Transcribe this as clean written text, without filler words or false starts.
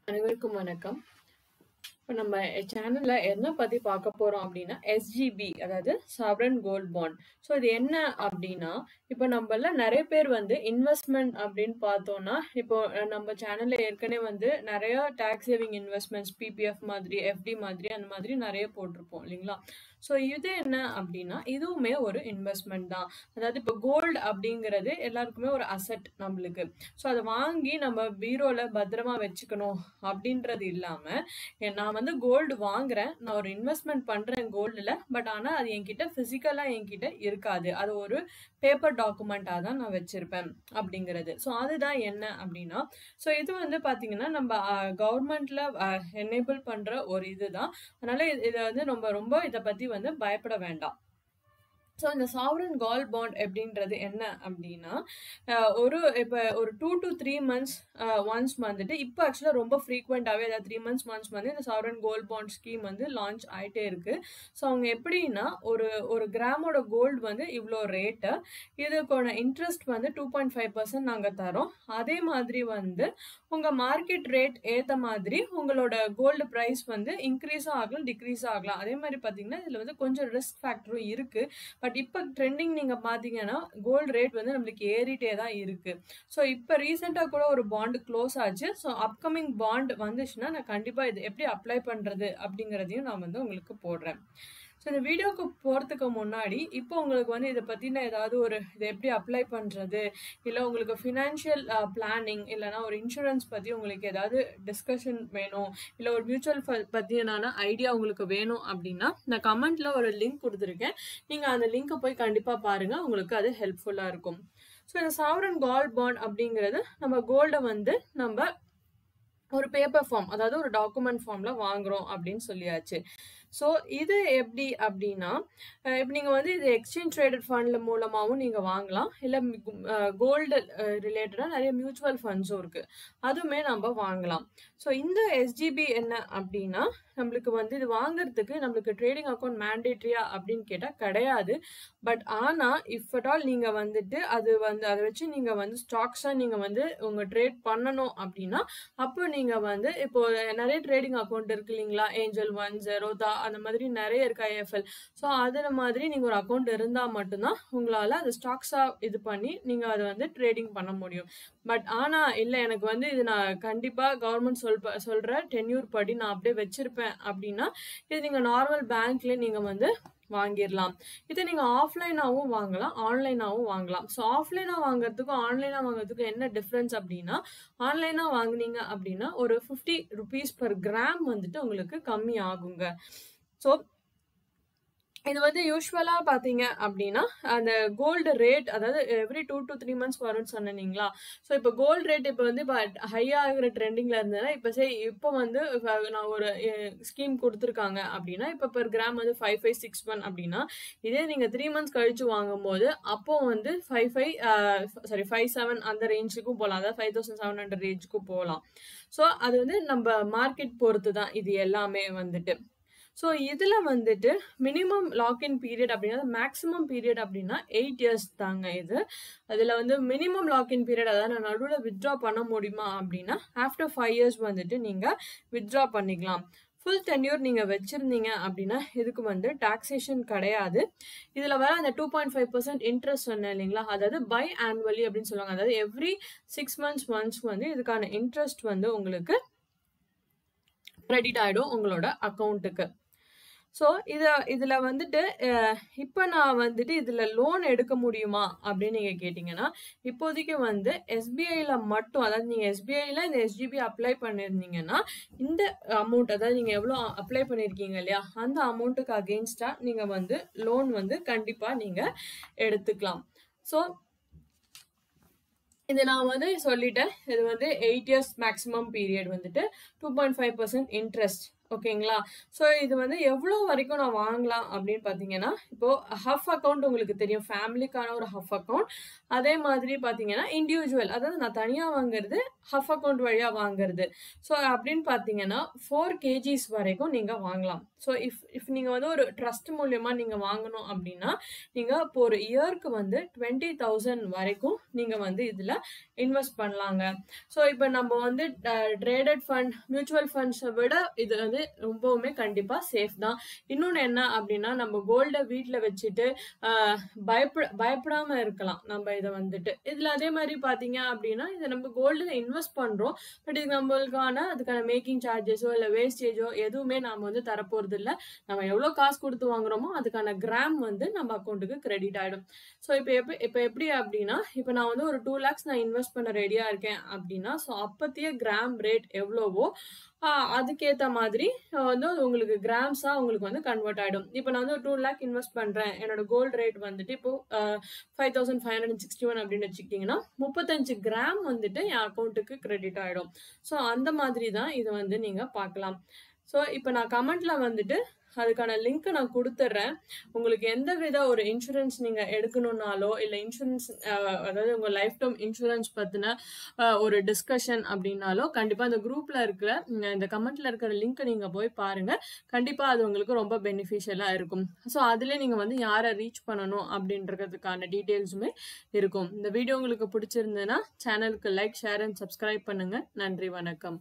அனைவருக்கும் வணக்கம். இப்போ நம்ம சேனல்ல என்ன பத்தி பார்க்க போறோம் அப்படின்னா எஸ்ஜிபி, அதாவது சாவரன் கோல்ட் பாண்ட். ஸோ இது என்ன அப்படின்னா, இப்போ நம்மள நிறைய பேர் வந்து இன்வெஸ்ட்மெண்ட் அப்படின்னு பார்த்தோம்னா, இப்போ நம்ம சேனல்ல ஏற்கனவே வந்து நிறைய டேக்ஸ் சேவிங் இன்வெஸ்ட்மெண்ட்ஸ், பிபிஎஃப் மாதிரி, எஃப்டி மாதிரி, அந்த மாதிரி நிறைய போட்டிருப்போம் இல்லைங்களா? ஸோ இது என்ன அப்படின்னா, இதுவுமே ஒரு இன்வெஸ்ட்மெண்ட் தான். அதாவது இப்போ கோல்டு அப்படிங்கிறது எல்லாருக்குமே ஒரு அசெட் நம்மளுக்கு. ஸோ அதை வாங்கி நம்ம பீரோல பத்திரமா வச்சுக்கணும் அப்படின்றது இல்லாம, நான் வந்து கோல்டு வாங்குறேன், நான் ஒரு இன்வெஸ்ட்மெண்ட் பண்றேன் கோல்டுல. பட் ஆனா அது என்கிட்ட பிசிக்கலா என்கிட்ட இருக்காது, அது ஒரு பேப்பர் டாக்குமெண்டா தான் நான் வச்சிருப்பேன் அப்படிங்கிறது. ஸோ அதுதான் என்ன அப்படின்னா, ஸோ இது வந்து பாத்தீங்கன்னா நம்ம கவர்மெண்ட்ல எனேபிள் பண்ற ஒரு இதுதான். அதனால இதை வந்து நம்ம ரொம்ப இதை பத்தி வந்து பயப்பட வேண்டாம். ஸோ இந்த சாவரன் கோல்ட் பாண்ட் எப்படின்றது என்ன அப்படின்னா, இப்போ ஒரு 2 to 3 months ஒன்ஸ் வந்துட்டு, இப்போ ஆக்சுவலாக ரொம்ப ஃப்ரீக்வெண்ட்டாகவே அதாவது 3 months ஒன்ஸ் வந்து இந்த சாவரன் கோல்ட் பாண்ட் ஸ்கீம் வந்து லான்ச் ஆகிட்டே இருக்கு. ஸோ அவங்க எப்படின்னா, ஒரு ஒரு கிராமோட கோல்டு வந்து இவ்வளோ ரேட்டு, இதுக்கான இன்ட்ரெஸ்ட் வந்து 2.5% நாங்கள் தரோம். அதே மாதிரி வந்து உங்கள் மார்க்கெட் ரேட் ஏற்ற மாதிரி உங்களோட கோல்டு ப்ரைஸ் வந்து இன்க்ரீஸும் ஆகலாம், டிக்ரீஸும் ஆகலாம். அதே மாதிரி பார்த்தீங்கன்னா இதில் வந்து கொஞ்சம் ரிஸ்க் ஃபேக்டரும் இருக்குது. பட் இப்போ ட்ரெண்டிங் நீங்கள் பார்த்தீங்கன்னா கோல்டு ரேட் வந்து நம்மளுக்கு ஏறிட்டே தான் இருக்குது. ஸோ இப்போ ரீசெண்டாக கூட ஒரு பாண்டு க்ளோஸ் ஆச்சு. ஸோ அப்கமிங் பாண்ட் வந்துச்சுன்னா நான் கண்டிப்பாக இது எப்படி அப்ளை பண்ணுறது அப்படிங்கிறதையும் நான் வந்து உங்களுக்கு போடுறேன். ஸோ இந்த வீடியோக்கு போகிறதுக்கு முன்னாடி இப்போ உங்களுக்கு வந்து இதை பற்றின ஏதாவது ஒரு இதை எப்படி அப்ளை பண்ணுறது, இல்லை உங்களுக்கு ஃபினான்ஷியல் பிளானிங், இல்லைனா ஒரு இன்சூரன்ஸ் பற்றி உங்களுக்கு ஏதாவது டிஸ்கஷன் வேணும், இல்லை ஒரு மியூச்சுவல் ஃபண்ட் பற்றினான ஐடியா உங்களுக்கு வேணும் அப்படின்னா நான் கமெண்ட்டில் ஒரு லிங்க் கொடுத்துருக்கேன். நீங்கள் அந்த லிங்க்கை போய் கண்டிப்பாக பாருங்கள், உங்களுக்கு அது ஹெல்ப்ஃபுல்லாக இருக்கும். ஸோ இந்த சாவரன் கோல்ட் பாண்ட் அப்படிங்கிறது நம்ம கோல்டை வந்து நம்ம ஒரு பேப்பர் ஃபார்ம், அதாவது ஒரு டாக்குமெண்ட் ஃபார்ம்ல வாங்குறோம் அப்படின்னு சொல்லியாச்சு. ஸோ இது எப்படி அப்படின்னா, இப்போ நீங்கள் வந்து இது எக்ஸ்சேஞ்ச் ட்ரேடட் ஃபண்ட்ல மூலமாகவும் நீங்கள் வாங்கலாம், இல்லை கோல்டு ரிலேட்டடாக நிறைய மியூச்சுவல் ஃபண்ட்ஸும் இருக்குது, அதுவுமே நம்ம வாங்கலாம். ஸோ இந்த எஸ்ஜிபி என்ன அப்படின்னா, நம்மளுக்கு வந்து இது வாங்குறதுக்கு நம்மளுக்கு ட்ரேடிங் அக்கௌண்ட் மேண்டேட்ரியா அப்படின்னு கேட்டால் கிடையாது. பட் ஆனால் இஃப் அட் ஆல் நீங்கள் வந்துட்டு அதை வச்சு நீங்கள் வந்து ஸ்டாக்ஸாக நீங்கள் வந்து உங்கள் ட்ரேட் பண்ணணும் அப்படின்னா, அப்போ நீங்கள் வந்து இப்போ நிறைய ட்ரேடிங் அக்கௌண்ட் இருக்கு இல்லைங்களா, ஏஞ்சல் ஒன், ஜெரோதா, அந்த மாதிரி நிறைய இருக்கு, ஐஎஃப்எல். ஸோ அதில் மாதிரி நீங்கள் ஒரு அக்கௌண்ட் இருந்தால் மட்டும்தான் உங்களால் அது ஸ்டாக்ஸாக இது பண்ணி நீங்கள் அதை வந்து ட்ரேடிங் பண்ண முடியும். பட் ஆனால் இல்லை, எனக்கு வந்து இது நான் கண்டிப்பாக கவர்மெண்ட் சொல்கிற டென்யூர் படி நான் அப்படியே வச்சிருப்பேன் அப்படின்னா, இது நீங்கள் நார்மல் பேங்க்ல நீங்கள் வந்து வாங்கிடலாம். இதை நீங்கள் ஆஃப்லைனாகவும் வாங்கலாம், ஆன்லைனாகவும் வாங்கலாம். ஸோ ஆஃப்லைனாக வாங்குறதுக்கும் ஆன்லைனாக வாங்குறதுக்கும் என்ன டிஃப்ரென்ஸ் அப்படின்னா, ஆன்லைனாக வாங்கினீங்க அப்படின்னா ஒரு 50 rupees per gram வந்துட்டு உங்களுக்கு கம்மி ஆகுங்க. ஸோ இது வந்து யூஸ்வலாக பார்த்தீங்க அப்படின்னா அந்த கோல்டு ரேட், அதாவது எவ்ரி 2 to 3 months வரும்னு சொன்னீங்களா. ஸோ இப்போ கோல்டு ரேட் இப்போ வந்து இப்போ ஹையாகிற ட்ரெண்டிங்கில் இருந்ததுன்னா, இப்போ வந்து நான் ஒரு ஸ்கீம் கொடுத்துருக்காங்க அப்படின்னா, இப்போ பெர் கிராம் வந்து 5561 அப்படின்னா, இதே நீங்கள் 3 months கழிச்சு வாங்கும்போது அப்போ வந்து 57 அந்த ரேஞ்சுக்கும் போகலாம், அதாவது 5700 ரேஞ்சுக்கும் போகலாம். ஸோ அது வந்து நம்ம மார்க்கெட் பொறுத்து தான் இது எல்லாமே வந்துட்டு. ஸோ இதில் வந்துட்டு மினிமம் லாக்இன் பீரியட் அப்படின்னா, மேக்ஸிமம் பீரியட் அப்படின்னா 8 years தாங்க இது. அதில் வந்து மினிமம் லாக்இன் பீரியட், அதாவது நான் நடுவில் வித்ட்ரா பண்ண முடியுமா அப்படின்னா, ஆஃப்டர் 5 years வந்துட்டு நீங்கள் வித்ட்ரா பண்ணிக்கலாம். ஃபுல் டென்யூர் நீங்கள் வச்சுருந்தீங்க அப்படின்னா இதுக்கு வந்து டாக்ஸேஷன் கிடையாது. இதில் வர அந்த 2.5% இன்ட்ரெஸ்ட் சொன்னேன் இல்லைங்களா, அதாவது பை ஆனுவலி அப்படின்னு சொல்லுவாங்க. அதாவது எவ்ரி 6 months ஒன்ஸ் வந்து இதுக்கான இன்ட்ரெஸ்ட் வந்து உங்களுக்கு கிரெடிட் ஆகிடும் உங்களோட அக்கௌண்ட்டுக்கு. ஸோ இதில் வந்துட்டு இப்போ நான் வந்துட்டு இதில் லோன் எடுக்க முடியுமா அப்படின்னு நீங்கள் கேட்டிங்கன்னா, இப்போதைக்கு வந்து எஸ்பிஐயில் மட்டும், அதாவது நீங்கள் எஸ்பிஐயில் இந்த எஸ்ஜிபி அப்ளை பண்ணியிருந்தீங்கன்னா இந்த அமௌண்ட், அதாவது நீங்கள் எவ்வளோ அப்ளை பண்ணியிருக்கீங்க இல்லையா, அந்த அமௌண்ட்டுக்கு அகெயின்ஸ்டாக நீங்கள் வந்து லோன் வந்து கண்டிப்பாக நீங்கள் எடுத்துக்கலாம். ஸோ இது நான் வந்து சொல்லிட்டேன், இது வந்து 8 years மேக்ஸிமம் பீரியட் வந்துட்டு 2.5% இன்ட்ரெஸ்ட் ஓகேங்களா? ஸோ இது வந்து எவ்வளோ வரைக்கும் நான் வாங்கலாம் அப்படின்னு பார்த்தீங்கன்னா, இப்போ ஹஃப் அக்கவுண்ட் உங்களுக்கு தெரியும். ஃபேமிலிக்கான ஒரு ஹஃப் அக்கவுண்ட். அதே மாதிரி பார்த்தீங்கன்னா, இண்டிவிஜுவல் அதாவது நான் தனியா வாங்குறது, ஹஃப் அக்கவுண்ட் வழியா வாங்குறது. ஸோ அப்படின்னு பார்த்தீங்கன்னா, 4 கேஜிஸ் வரைக்கும் நீங்க வாங்கலாம். ஸோ இஃப் இஃப் நீங்க வந்து ஒரு ட்ரஸ்ட் மூலியமா நீங்க வாங்கணும் அப்படின்னா, நீங்க இப்போ ஒரு இயர்க்கு வந்து 20,000 வரைக்கும் நீங்க வந்து இதுல இன்வெஸ்ட் பண்ணலாங்க. ஸோ இப்ப நம்ம வந்து ட்ரேடட் ஃபண்ட், மியூச்சுவல் ஃபண்ட்ஸ விட இது வந்து ரொம்பவுமே கண்டிப்பா சேஃப் தான். இன்னொன்னு என்ன அப்படின்னா, நம்ம கோல்ட வீட்ல வச்சுட்டு அ பயப்படாம இருக்கலாம். நம்ம இத வந்துட்டு. இதுல அதே மாரி பார்த்தீங்க அப்படின்னா, இத நம்ம கோல்டுல இன்வெஸ்ட் பண்றோம். பட் இது நம்மளுக்கான அதுக்கான மேக்கிங் சார்ஜஸோ, இல்ல வேஸ்டேஜோ எதுவுமே நாம வந்து தரப்போறதில்ல. நம்ம எவ்வளோ காசு குடுத்து வாங்குறோமோ, அதுக்கான கிராம் வந்து நம்ம அக்கவுண்ட்டுக்கு கிரெடிட் ஆயிடும். ஸோ இப்ப எப்படி அப்படின்னா, இப்ப நான் வந்து ஒரு 2 லேக்ஸ் நான் இன்வெஸ்ட் பண்ண ரெடியா இருக்கேன் அப்படின்னா, ஸோ அப்பத்திய கிராம் ரேட் எவ்வளவோ, அதுக்கேத்த மாதிரி வந்து அது உங்களுக்கு கிராம்ஸா உங்களுக்கு வந்து கன்வெர்ட் ஆயிடும். இப்ப நான் வந்து ஒரு 2 லேக் இன்வெஸ்ட் பண்றேன். என்னோட கோல்ட் ரேட் வந்துட்டு இப்போ 5561 அப்படின்னு வச்சுக்கிட்டீங்கன்னா, 35 கிராம் வந்துட்டு என் அக்கவுண்ட்டுக்கு கிரெடிட் ஆயிடும். ஸோ அந்த மாதிரி தான் இத வந்து நீங்க பார்க்கலாம். ஸோ இப்ப நான் கமெண்ட்ல வந்துட்டு அதுக்கான லிங்க் நான் குடுத்துர்றேன். உங்களுக்கு எந்த வித ஒரு இன்சூரன்ஸ் நீங்க எடுக்கணும்னாலோ, இல்ல இன்சூரன்ஸ் அதாவது உங்க லைஃப் டைம் இன்சூரன்ஸ் பத்தின ஒரு டிஸ்கஷன் அப்படின்னாலோ, கண்டிப்பா இந்த குரூப்ல இருக்கிற இந்த கமெண்ட்ல இருக்கிற லிங்க்க நீங்க போய் பாருங்க. கண்டிப்பா அது உங்களுக்கு ரொம்ப பெனிஃபிஷியலா இருக்கும். ஸோ அதிலே நீங்க வந்து யார ரீச் பண்ணணும் அப்படின்றதுக்கான டீட்டெயில்ஸுமே இருக்கும். இந்த வீடியோ உங்களுக்கு பிடிச்சிருந்ததுன்னா, சேனலுக்கு லைக், ஷேர் அண்ட் சப்ஸ்கிரைப் பண்ணுங்க. நன்றி, வணக்கம்.